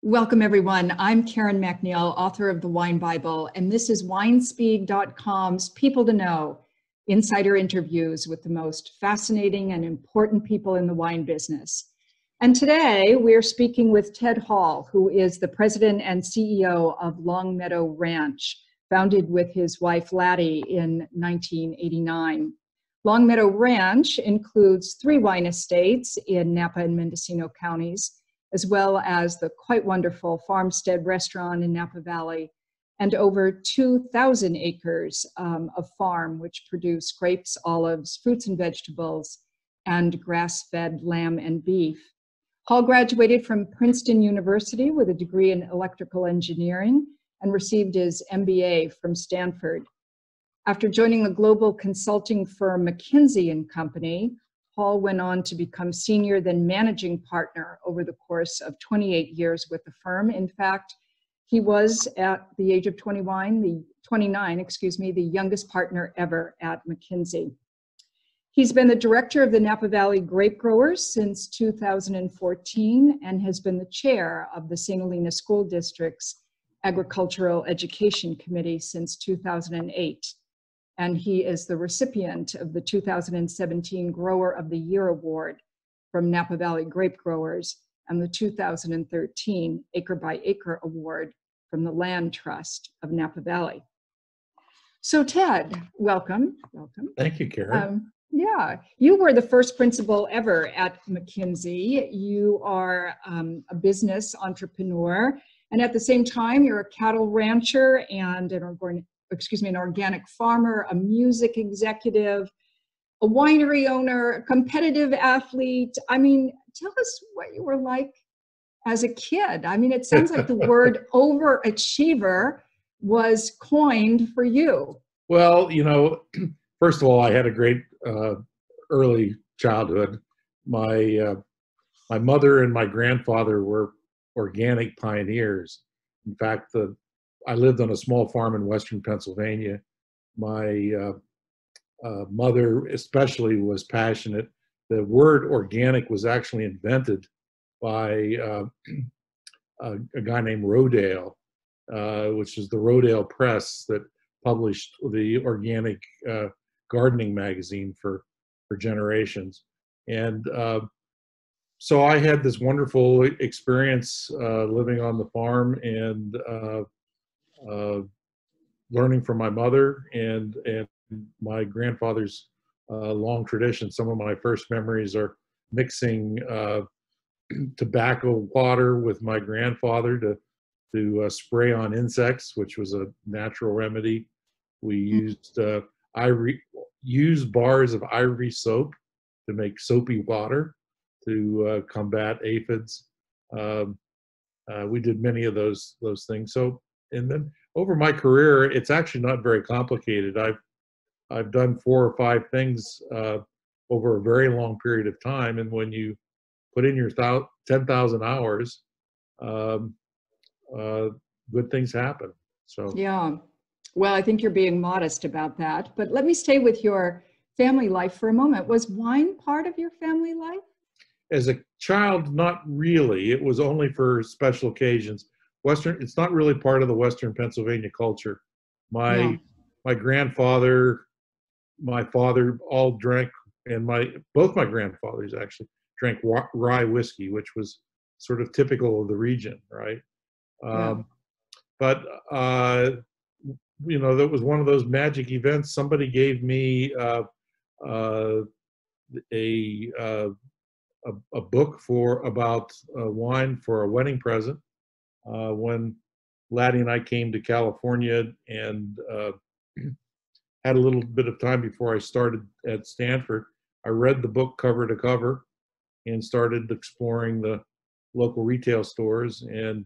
Welcome, everyone. I'm Karen MacNeil, author of The Wine Bible, and this is winespeak.com's People to Know, insider interviews with the most fascinating and important people in the wine business. And today we're speaking with Ted Hall, who is the president and CEO of Long Meadow Ranch, founded with his wife Laddie in 1989. Long Meadow Ranch includes 3 wine estates in Napa and Mendocino counties, as well as the quite wonderful Farmstead restaurant in Napa Valley, and over 2,000 acres of farm, which produce grapes, olives, fruits and vegetables, and grass-fed lamb and beef. Hall graduated from Princeton University with a degree in electrical engineering and received his MBA from Stanford. After joining the global consulting firm McKinsey Company, Hall went on to become senior then managing partner over the course of 28 years with the firm. In fact, he was at the age of 29, the youngest partner ever at McKinsey. He's been the director of the Napa Valley Grapegrowers since 2014 and has been the chair of the St. Helena School District's Agricultural Education Committee since 2008. And he is the recipient of the 2017 Grower of the Year Award from Napa Valley Grapegrowers and the 2013 Acre by Acre Award from the Land Trust of Napa Valley. So Ted, welcome. Thank you, Karen. Yeah, you were the first principal ever at McKinsey. You are a business entrepreneur, and at the same time, you're a cattle rancher and an organic farmer, a music executive, a winery owner, a competitive athlete. I mean, tell us what you were like as a kid. I mean, it sounds like the word overachiever was coined for you. Well, first of all, I had a great early childhood. My mother and my grandfather were organic pioneers. In fact, I lived on a small farm in western Pennsylvania. My mother especially was passionate. The word organic was actually invented by a guy named Rodale, which is the Rodale Press that published the organic gardening magazine for generations. And so I had this wonderful experience living on the farm and learning from my mother and my grandfather's long tradition. Some of my first memories are mixing tobacco water with my grandfather to spray on insects, which was a natural remedy. We used bars of ivory soap to make soapy water to combat aphids. We did many of those things. So, and then over my career, it's actually not very complicated. I've done 4 or 5 things over a very long period of time, and when you put in your 10,000 hours, good things happen. So yeah, well, I think you're being modest about that. But let me stay with your family life for a moment. Was wine part of your family life? As a child, not really. It was only for special occasions. It's not really part of the Western Pennsylvania culture. My grandfather, my father all drank, and both my grandfathers actually drank rye whiskey, which was sort of typical of the region, right? But that was one of those magic events. Somebody gave me a book about wine for a wedding present when Laddie and I came to California and had a little bit of time before I started at Stanford. I read the book cover to cover and started exploring the local retail stores. And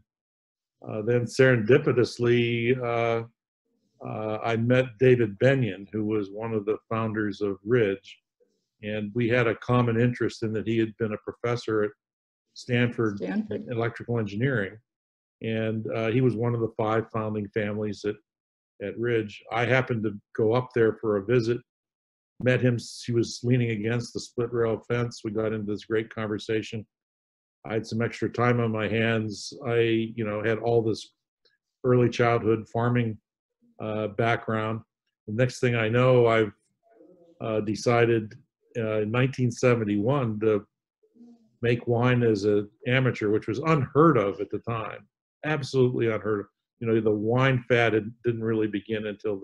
then serendipitously, I met David Benyon, who was one of the founders of Ridge. And we had a common interest in that he had been a professor at Stanford. In electrical engineering. And he was one of the 5 founding families at Ridge. I happened to go up there for a visit, met him. He was leaning against the split rail fence. We got into this great conversation. I had some extra time on my hands. I, had all this early childhood farming background. The next thing I know, I've decided in 1971 to make wine as an amateur, which was unheard of at the time. Absolutely unheard of. The wine fad didn't really begin until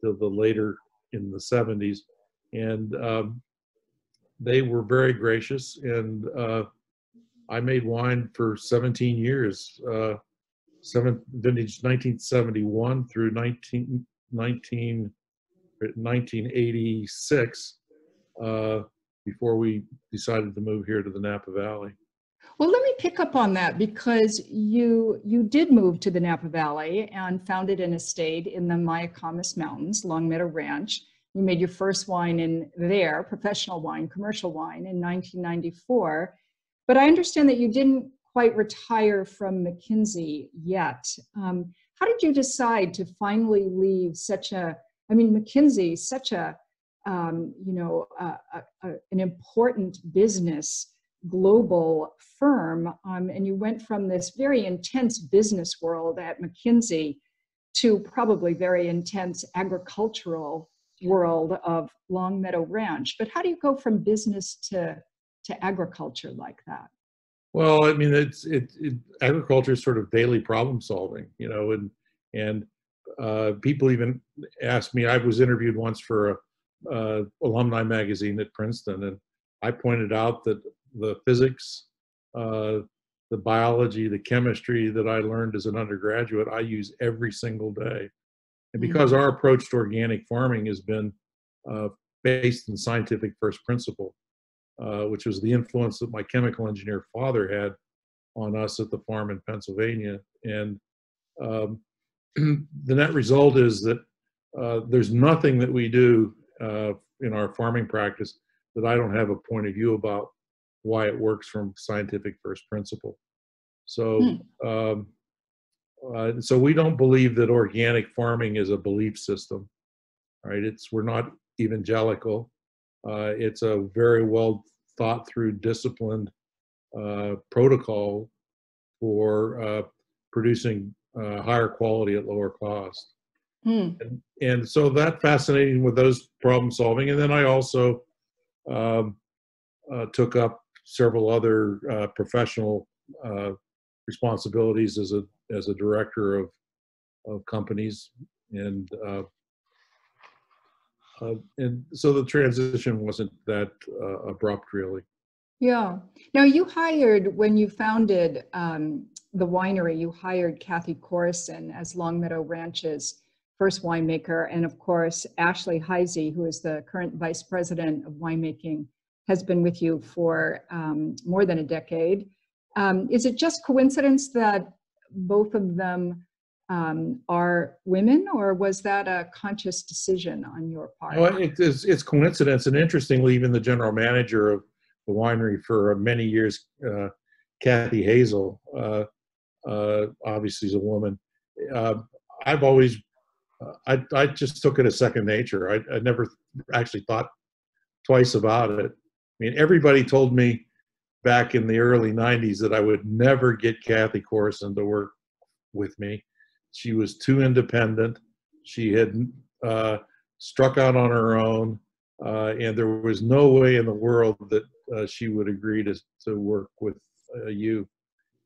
the later in the 70s. And they were very gracious. And I made wine for 17 years, vintage 1971 through 1986, before we decided to move here to the Napa Valley. Well, let me pick up on that, because you did move to the Napa Valley and founded an estate in the Mayacamas Mountains, Long Meadow Ranch. You made your first wine in there, professional wine, commercial wine, in 1994. But I understand that you didn't quite retire from McKinsey yet. How did you decide to finally leave McKinsey, such an important business, global firm, and you went from this very intense business world at McKinsey to probably very intense agricultural world of Long Meadow Ranch. But how do you go from business to agriculture like that? Well, I mean, agriculture is sort of daily problem solving, and people even ask me. I was interviewed once for a alumni magazine at Princeton, and I pointed out that the physics, the biology, the chemistry that I learned as an undergraduate, I use every single day. And because our approach to organic farming has been based in scientific first principle, which was the influence that my chemical engineer father had on us at the farm in Pennsylvania. And the net result is that there's nothing that we do in our farming practice that I don't have a point of view about why it works from scientific first principle. So, so we don't believe that organic farming is a belief system, right? We're not evangelical. It's a very well thought through, disciplined protocol for producing higher quality at lower cost. And so that fascinating with those problem solving. And then I also took up several other professional responsibilities as a director of companies, and so the transition wasn't that abrupt, really. Yeah. Now, when you founded the winery, you hired Kathy Corison as Long Meadow Ranch's first winemaker. And of course, Ashley Heisey, who is the current vice president of winemaking, has been with you for more than a decade. Is it just coincidence that both of them are women, or was that a conscious decision on your part? Well, it's coincidence. And interestingly, even the general manager of the winery for many years, Kathy Hazel, obviously is a woman. I've always, I just took it as second nature. I never actually thought twice about it. I mean, everybody told me back in the early 90s that I would never get Kathy Corison to work with me. She was too independent. She had struck out on her own, and there was no way in the world that she would agree to work with you.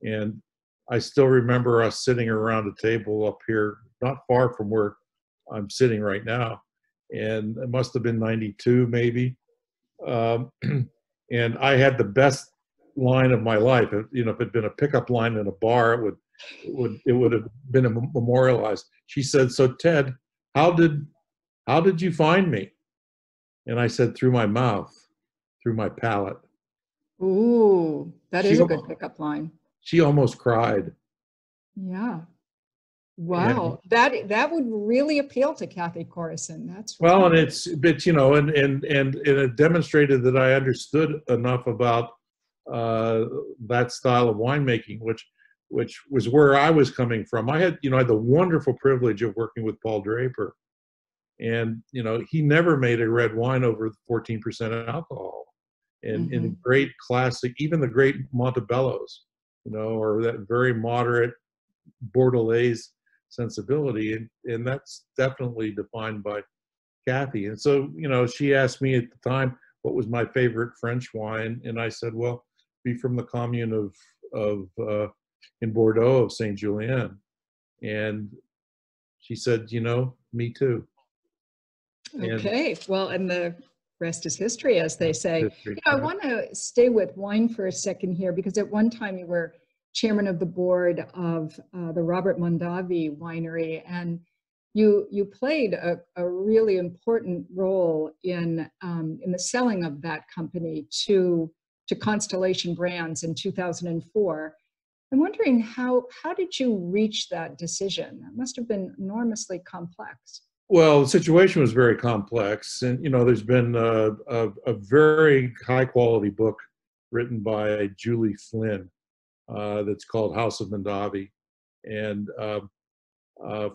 And I still remember us sitting around a table up here, not far from where I'm sitting right now, and it must have been 92 maybe. And I had the best line of my life. If it had been a pickup line in a bar, it would have been memorialized. She said, "So Ted, how did you find me?" And I said, "Through my mouth, through my palate." Ooh, that is a good pickup line. She almost cried. Yeah. Wow. And that would really appeal to Kathy Corison. That's right. Well, and and it demonstrated that I understood enough about that style of winemaking, which was where I was coming from. I had the wonderful privilege of working with Paul Draper, and he never made a red wine over 14% alcohol. and in great classic, even the great Montebellos, you know, or that very moderate Bordelais sensibility, and that's definitely defined by Kathy. And so, you know, she asked me at the time what was my favorite French wine, and I said, well, be from the commune of in Bordeaux of Saint Julien. And she said, you know, me too. Okay, well, and the rest is history, as they say. History. You know, I want to stay with wine for a second here, because at one time you were chairman of the board of the Robert Mondavi winery, and you played a really important role in the selling of that company to Constellation Brands in 2004. I'm wondering how did you reach that decision? That must have been enormously complex. Well, the situation was very complex, and you know, there's been a very high quality book written by Julie Flynn that's called House of Mondavi, and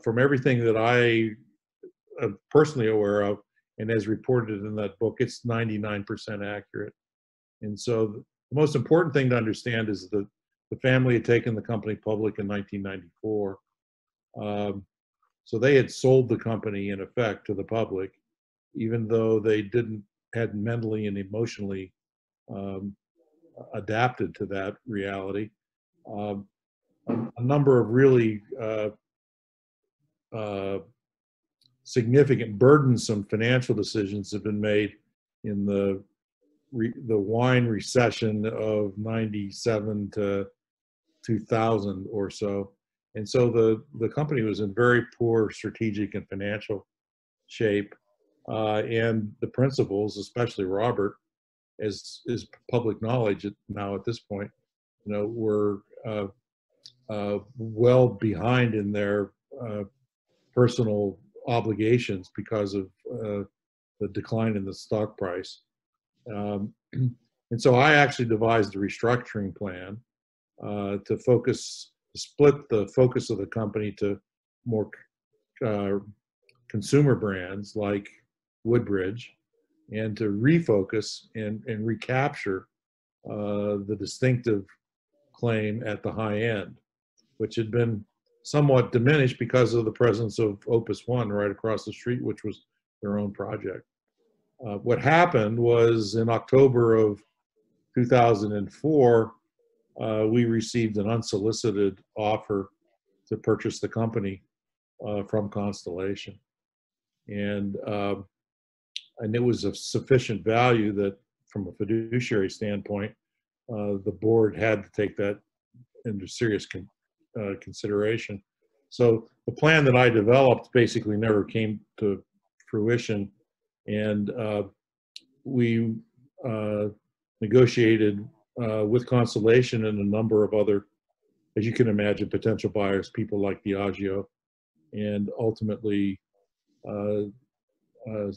from everything that I am personally aware of and as reported in that book, it's 99% accurate. And so the most important thing to understand is that the family had taken the company public in 1994. So they had sold the company in effect to the public, even though they hadn't mentally and emotionally adapted to that reality. A number of really significant, burdensome financial decisions have been made in the wine recession of 97 to 2000 or so. And so the company was in very poor strategic and financial shape. And the principals, especially Robert, as is public knowledge now at this point, you know, were well behind in their personal obligations because of the decline in the stock price. And so I actually devised a restructuring plan to split the focus of the company to more consumer brands like Woodbridge, and to refocus and recapture the distinctive claim at the high end, which had been somewhat diminished because of the presence of Opus One right across the street, which was their own project. What happened was in October of 2004, we received an unsolicited offer to purchase the company from Constellation. And it was of sufficient value that from a fiduciary standpoint, the board had to take that into serious consideration. So the plan that I developed basically never came to fruition, and we negotiated with Constellation and a number of other, as you can imagine, potential buyers, people like Diageo, and ultimately the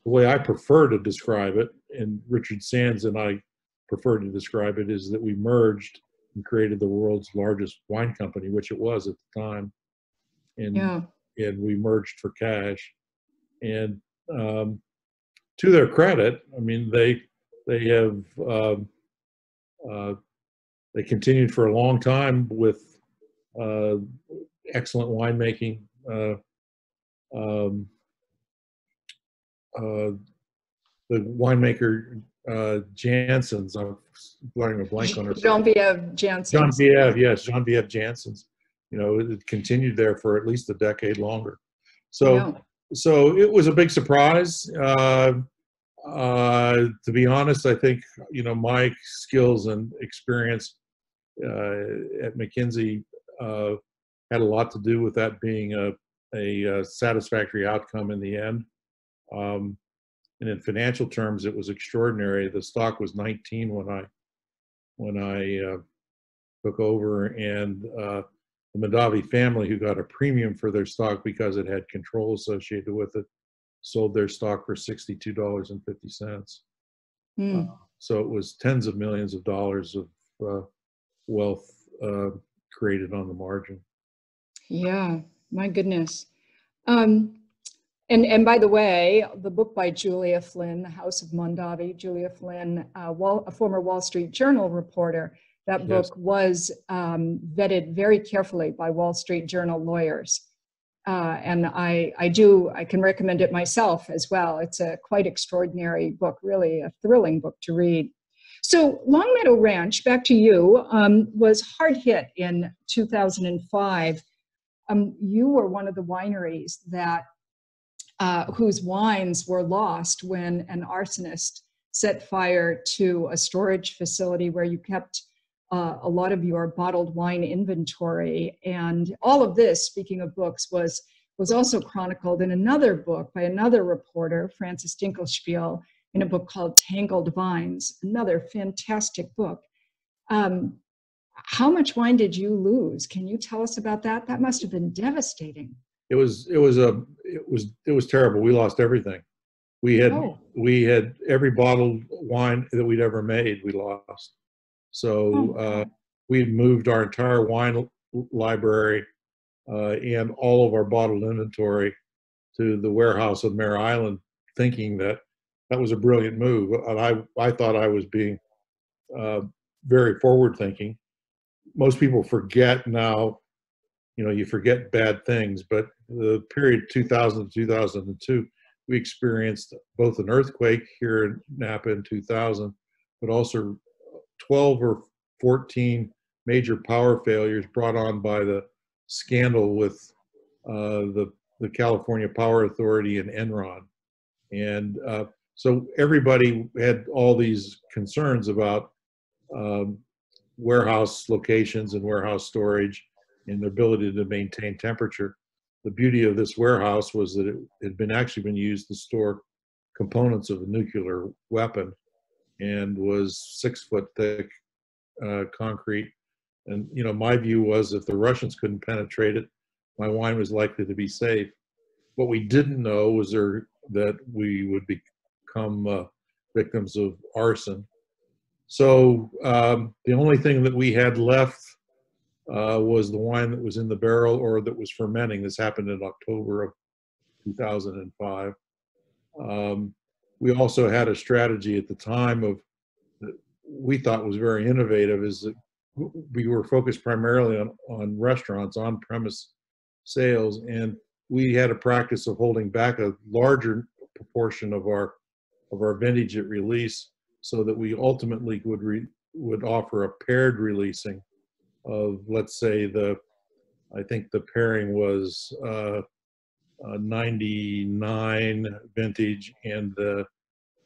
way I prefer to describe it, and Richard Sands and I prefer to describe it, is that we merged and created the world's largest wine company, which it was at the time. And we merged for cash. And to their credit, I mean, they continued for a long time with excellent winemaking. The winemaker Janssens, I'm blowing a blank on her. Geneviève Janssens. Geneviève, yes, Geneviève Janssens. You know, it continued there for at least a decade longer. So, so it was a big surprise. To be honest, I think, you know, my skills and experience at McKinsey had a lot to do with that being a satisfactory outcome in the end. And in financial terms, it was extraordinary. The stock was 19 when I took over, and the Mondavi family, who got a premium for their stock because it had control associated with it, sold their stock for $62.50. So it was tens of millions of dollars of wealth created on the margin. Yeah, my goodness. And by the way, the book by Julia Flynn, The House of Mondavi, Julia Flynn, a former Wall Street Journal reporter, that book was vetted very carefully by Wall Street Journal lawyers. And I can recommend it myself as well. It's a quite extraordinary book, really a thrilling book to read. So Longmeadow Ranch, back to you, was hard hit in 2005. You were one of the wineries that whose wines were lost when an arsonist set fire to a storage facility where you kept a lot of your bottled wine inventory. And all of this, speaking of books, was also chronicled in another book by another reporter, Francis Dinkelspiel, in a book called Tangled Vines, another fantastic book. How much wine did you lose? Can you tell us about that? That must have been devastating. It was terrible. We lost everything. We had every bottled wine that we'd ever made, we lost. So we moved our entire wine library and all of our bottled inventory to the warehouse on Mare Island, thinking that was a brilliant move. And I thought I was being very forward thinking. Most people forget now, you forget bad things, but the period 2000 to 2002, we experienced both an earthquake here in Napa in 2000, but also 12 or 14 major power failures brought on by the scandal with the California Power Authority and Enron. And so everybody had all these concerns about warehouse locations and warehouse storage and their ability to maintain temperature. The beauty of this warehouse was that it had actually been used to store components of a nuclear weapon and was 6 foot thick concrete. And my view was if the Russians couldn't penetrate it, my wine was likely to be safe. What we didn't know was that we would become victims of arson. So the only thing that we had left was the wine that was in the barrel or that was fermenting. This happened in October of 2005. We also had a strategy at the time of we thought was very innovative, is that we were focused primarily on restaurants, on-premise sales, and we had a practice of holding back a larger proportion of our vintage at release, so that we ultimately would offer a paired releasing of, let's say, I think the pairing was 99 vintage and the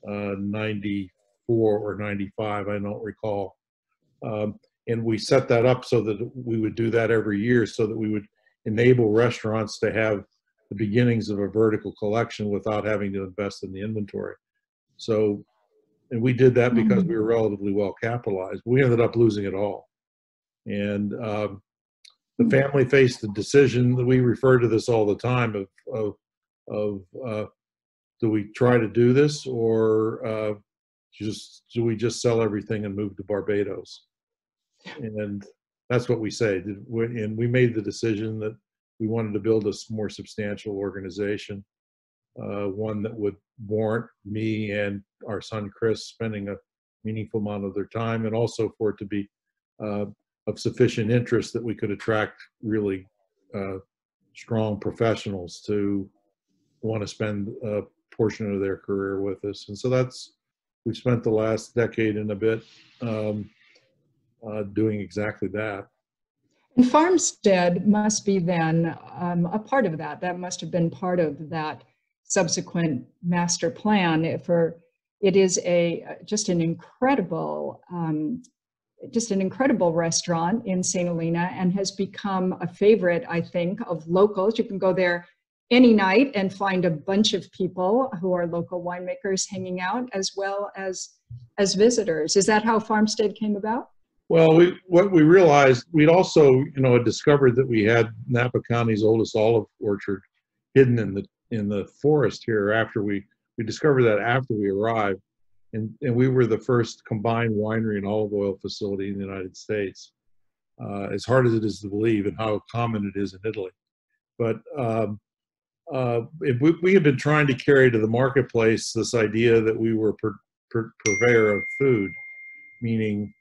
94 or 95, I don't recall. And we set that up so that we would do that every year, so that we would enable restaurants to have the beginnings of a vertical collection without having to invest in the inventory. So, and we did that because we were relatively well capitalized. We ended up losing it all. And the family faced the decision that we refer to this all the time of do we try to do this, or do we just sell everything and move to Barbados? And that's what we say. And we made the decision that we wanted to build a more substantial organization, one that would warrant me and our son Chris spending a meaningful amount of their time, and also for it to be of sufficient interest that we could attract really strong professionals to want to spend a portion of their career with us. And so we've spent the last decade and a bit doing exactly that. And Farmstead must be then a part of that. That must have been part of that subsequent master plan. It is just an incredible restaurant in St. Helena, and has become a favorite, I think, of locals. You can go there any night and find a bunch of people who are local winemakers hanging out, as well as visitors. Is that how Farmstead came about? Well, what we realized, we'd also, discovered that we had Napa County's oldest olive orchard hidden in the forest here. After we discovered that after we arrived, and we were the first combined winery and olive oil facility in the United States. As hard as it is to believe, and how common it is in Italy, but we have been trying to carry to the marketplace this idea that we were purveyor of food, meaning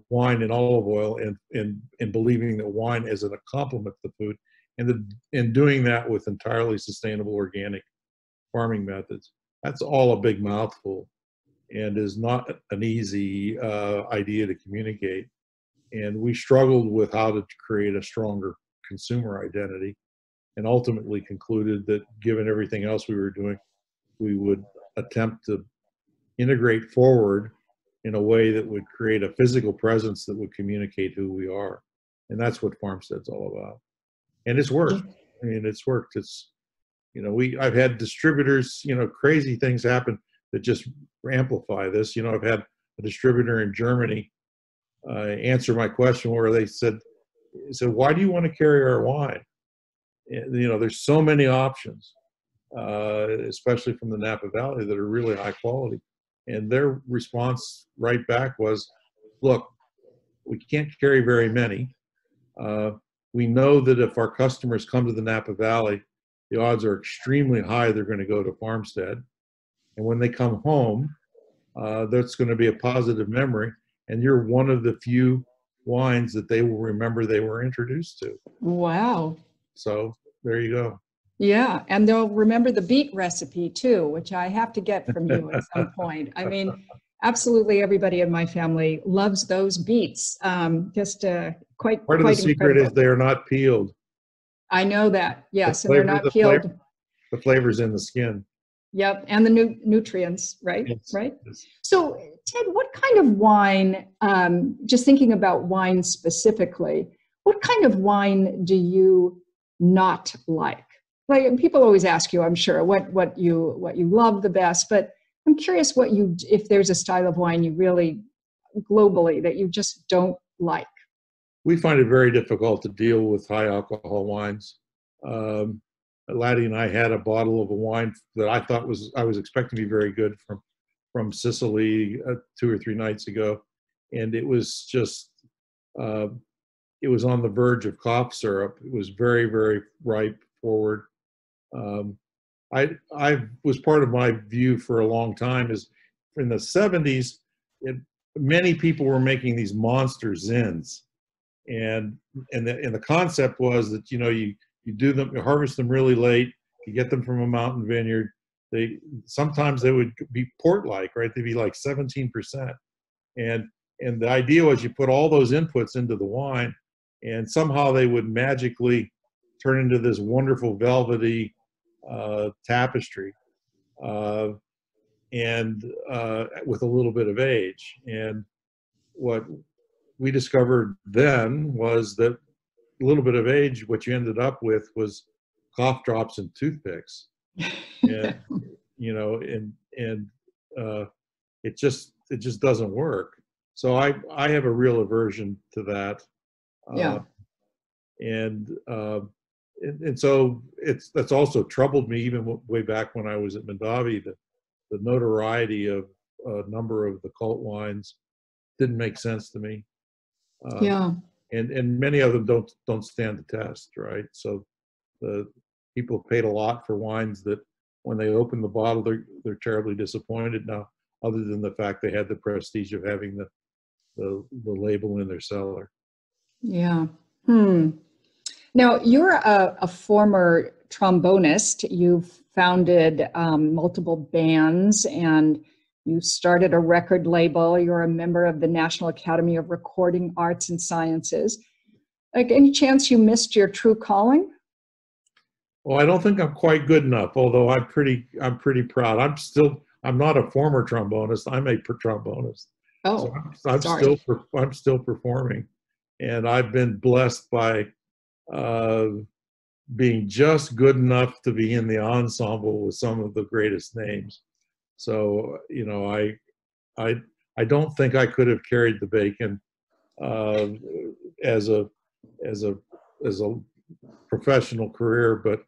wine and olive oil, and believing that wine is a complement to food, and doing that with entirely sustainable organic farming methods. That's all a big mouthful, and is not an easy idea to communicate. And we struggled with how to create a stronger consumer identity, and ultimately concluded that given everything else we were doing, we would attempt to integrate forward in a way that would create a physical presence that would communicate who we are. And that's what Farmstead's all about. And it's worked. I mean, it's worked. It's, you know, I've had distributors, you know, crazy things happen that just amplify this. You know, I've had a distributor in Germany answer my question where they said, why do you want to carry our wine? And, you know, there's so many options, especially from the Napa Valley, that are really high quality. And their response right back was, look, we can't carry very many. We know that if our customers come to the Napa Valley, the odds are extremely high they're going to go to Farmstead. And when they come home, that's going to be a positive memory. And you're one of the few wines that they will remember they were introduced to. Wow. So there you go. Yeah, and they'll remember the beet recipe too, which I have to get from you at some point. I mean, absolutely everybody in my family loves those beets. Just quite Part of the secret is they are not peeled. I know that, yes, and they're not peeled. The flavor's in the skin. Yep, and the nutrients, right? Yes. Right. Yes. So, Ted, what kind of wine? Just thinking about wine specifically, what kind of wine do you not like? Like, people always ask you, I'm sure, what you love the best, but I'm curious if there's a style of wine you really globally that you just don't like. We find it very difficult to deal with high alcohol wines. Laddie and I had a bottle of a wine that I was expecting to be very good from Sicily 2 or 3 nights ago, and it was just it was on the verge of cough syrup. It was very, very ripe forward. I was part of my view for a long time is in the 70s, many people were making these monster zins, and the concept was that, you know, you harvest them really late, you get them from a mountain vineyard. Sometimes they would be port-like, right? They'd be like 17%, and the idea was you put all those inputs into the wine, and somehow they would magically turn into this wonderful velvety tapestry, and with a little bit of age. And what we discovered then was that a little bit of age, what you ended up with was cough drops and toothpicks, and you know, and it just doesn't work. So I have a real aversion to that. Yeah. And so that's also troubled me even way back when I was at Meadow. The notoriety of a number of the cult wines didn't make sense to me. Yeah. And many of them don't stand the test, right? So the people paid a lot for wines that when they open the bottle, they're terribly disappointed now, other than the fact they had the prestige of having the label in their cellar. Yeah. Now, you're a former trombonist. You've founded multiple bands, and you started a record label. You're a member of the National Academy of Recording Arts and Sciences. Like, any chance you missed your true calling? Well, I don't think I'm quite good enough, although I'm pretty proud. I'm not a former trombonist. I'm a trombonist. Oh, so I'm still performing, and I've been blessed by being just good enough to be in the ensemble with some of the greatest names. So, you know, I don't think I could have carried the bacon as a professional career, but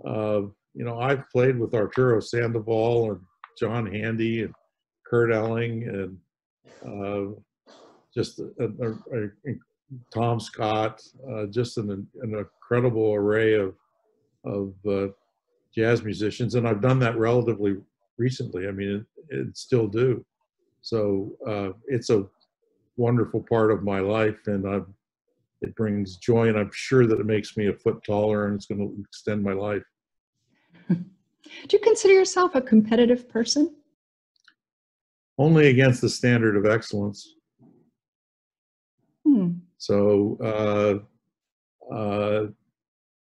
you know, I've played with Arturo Sandoval and John Handy and Kurt Elling and just Tom Scott, just an incredible array of jazz musicians, and I've done that relatively recently. I mean, it still do. So it's a wonderful part of my life, and it brings joy, and I'm sure that it makes me a foot taller, and it's going to extend my life. Do you consider yourself a competitive person? Only against the standard of excellence. So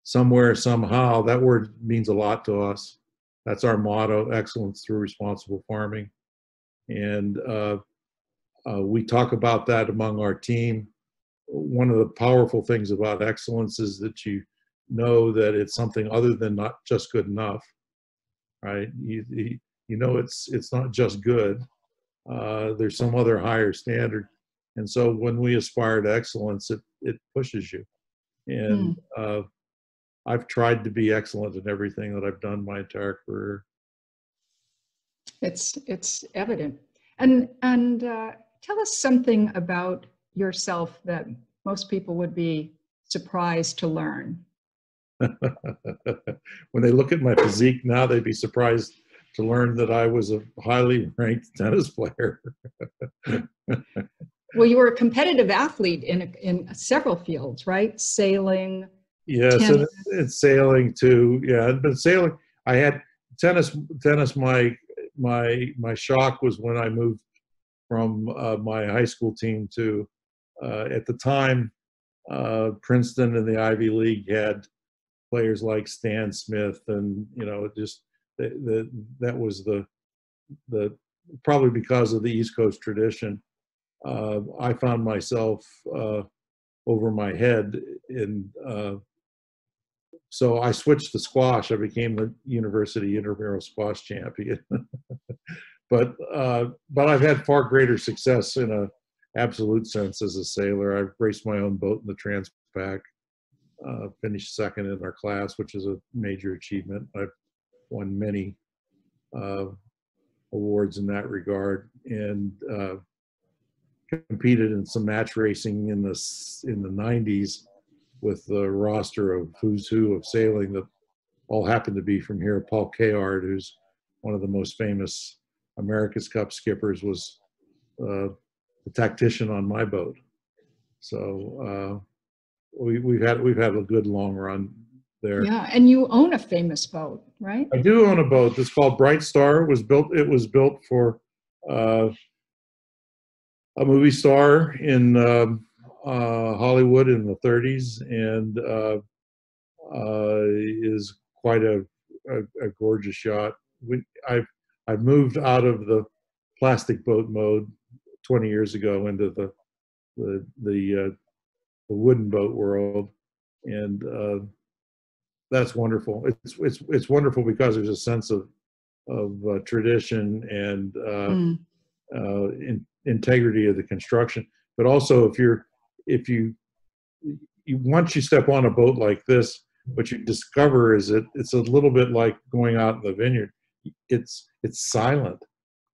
somewhere, somehow, that word means a lot to us. That's our motto: excellence through responsible farming. And we talk about that among our team. One of the powerful things about excellence is that you know that it's something other than not just good enough, right? You know it's not just good. There's some other higher standard. And so when we aspire to excellence, it pushes you. And I've tried to be excellent in everything that I've done my entire career. It's evident. And tell us something about yourself that most people would be surprised to learn. When they look at my physique now, they'd be surprised to learn that I was a highly ranked tennis player. Well, you were a competitive athlete in several fields, right? Sailing. Yes, tennis. and sailing too. Yeah, but sailing. I had tennis. My shock was when I moved from my high school team to at the time Princeton and the Ivy League had players like Stan Smith, and just that was the probably because of the East Coast tradition. I found myself over my head, and so I switched to squash. I became the university intramural squash champion. But I've had far greater success in a absolute sense as a sailor. I've raced my own boat in the Transpac, finished second in our class, which is a major achievement. I've won many awards in that regard, and competed in some match racing in the 90s with the roster of who's who of sailing that all happened to be from here. Paul Kayard, who's one of the most famous America's Cup skippers, was the tactician on my boat. So we've had a good long run there. Yeah, and you own a famous boat, right? I do own a boat. It's called Bright Star. It was built for a movie star in Hollywood in the 30s, and is quite a gorgeous yacht. I've moved out of the plastic boat mode 20 years ago into the wooden boat world, and that's wonderful. It's wonderful because there's a sense of tradition and integrity of the construction. But also, if you once you step on a boat like this, what you discover is it's a little bit like going out in the vineyard. It's silent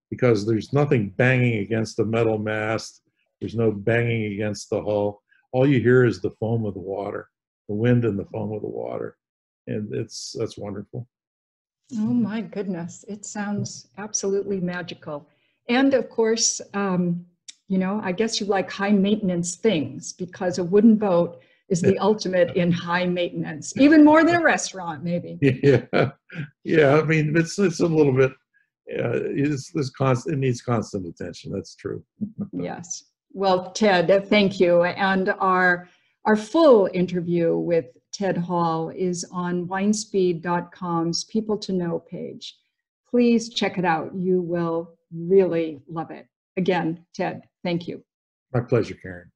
because there's nothing banging against the metal mast. There's no banging against the hull. All you hear is the foam of the water, the wind and the foam of the water, and that's wonderful. Oh my goodness, it sounds absolutely magical. And of course, I guess you like high maintenance things, because a wooden boat is the ultimate in high maintenance, even more than a restaurant, maybe. Yeah. I mean, it's a little bit. It needs constant attention. That's true. Yes. Well, Ted, thank you. And our full interview with Ted Hall is on winespeed.com's People to Know page. Please check it out. You will really love it. Again, Ted, thank you. My pleasure, Karen.